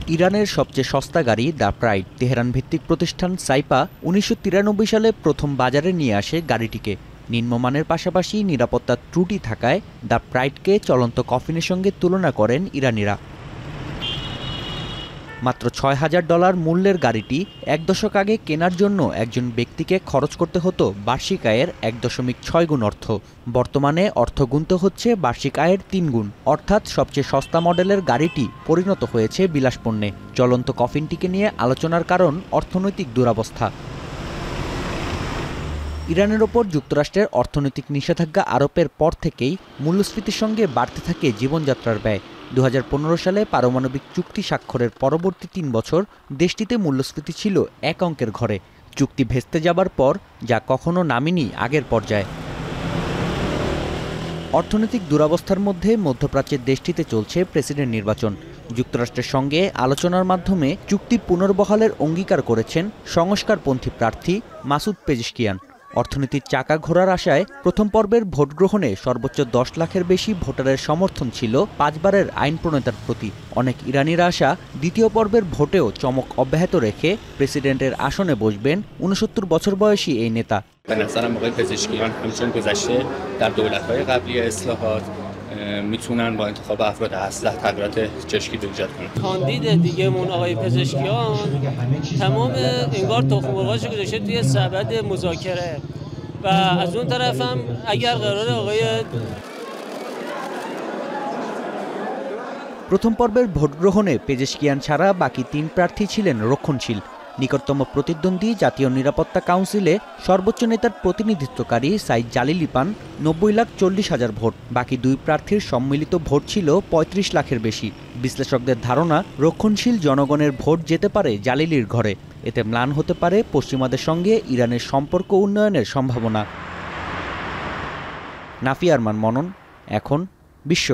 ইরানের সবচেয়ে সস্তা গাড়ি দ্য প্রাইড তেহরান ভিত্তিক প্রতিষ্ঠান সাইপা ১৯৯৩ সালে প্রথম বাজারে নিয়ে আসে গাড়িটিকে। নিম্নমানের পাশাপাশি নিরাপত্তার ত্রুটি থাকায় দ্য প্রাইডকে চলন্ত কফিনের সঙ্গে তুলনা করেন ইরানিরা। মাত্র $৬,০০০ মূল্যের গাড়িটি এক দশক আগে কেনার জন্য একজন ব্যক্তিকে খরচ করতে হতো বার্ষিক আয়ের ১.৬ গুণ অর্থ। বর্তমানে অর্থ গুনতে হচ্ছে বার্ষিক আয়ের ৩ গুণ, অর্থাৎ সবচেয়ে সস্তা মডেলের গাড়িটি পরিণত হয়েছে বিলাসপণ্যে। চলন্ত কফিনটিকে নিয়ে আলোচনার কারণ অর্থনৈতিক দুরবস্থা। ইরানের ওপর যুক্তরাষ্ট্রের অর্থনৈতিক নিষেধাজ্ঞা আরোপের পর থেকেই মূল্যস্ফীতির সঙ্গে বাড়তে থাকে জীবনযাত্রার ব্যয়। ২০১৫ সালে পারমাণবিক চুক্তি স্বাক্ষরের পরবর্তী ৩ বছর দেশটিতে মূল্যস্ফীতি ছিল এক অঙ্কের ঘরে। চুক্তি ভেস্তে যাবার পর যা কখনো নামেনি আগের পর্যায়ে। অর্থনৈতিক দুরবস্থার মধ্যে মধ্যপ্রাচ্যের দেশটিতে চলছে প্রেসিডেন্ট নির্বাচন। যুক্তরাষ্ট্রের সঙ্গে আলোচনার মাধ্যমে চুক্তি পুনর্বহালের অঙ্গীকার করেছেন সংস্কারপন্থী প্রার্থী মাসুদ পেজেশকিয়ান। অর্থনীতির চাকা ঘোরার আশায় প্রথম পর্বের ভোট গ্রহণে সর্বোচ্চ ১০ লাখের বেশি ভোটারের সমর্থন ছিল ৫ বারের আইন প্রণেতার প্রতি। অনেক ইরানির আশা দ্বিতীয় পর্বের ভোটেও চমক অব্যাহত রেখে প্রেসিডেন্টের আসনে বসবেন ৬৯ বছর বয়সী এই নেতা। میتونن با انتخاب افراد اصلح تغییرات چشمی ایجاد کنن. کاندید دیگه‌مون آقای پزشکیان تمام انگار تخم مرغاشو گذاشته توی سبد مذاکره و از اون طرف هم اگر قرار آقای প্রথম পর্বের ভোট গ্রহণে পেজেশকিয়ান ছাড়া বাকি ৩ প্রার্থী ছিলেন রক্ষণশীল। নিকটতম প্রতিদ্বন্দ্বী জাতীয় নিরাপত্তা কাউন্সিলে সর্বোচ্চ নেতার প্রতিনিধিত্বকারী সাইদ জালিলি পান ৯০,৪০,০০০ ভোট। বাকি ২ প্রার্থীর সম্মিলিত ভোট ছিল ৩৫ লাখের বেশি। বিশ্লেষকদের ধারণা, রক্ষণশীল জনগণের ভোট যেতে পারে জালিলির ঘরে। এতে ম্লান হতে পারে পশ্চিমাদের সঙ্গে ইরানের সম্পর্ক উন্নয়নের সম্ভাবনা। নাফি আরমান মনন, এখন বিশ্ব।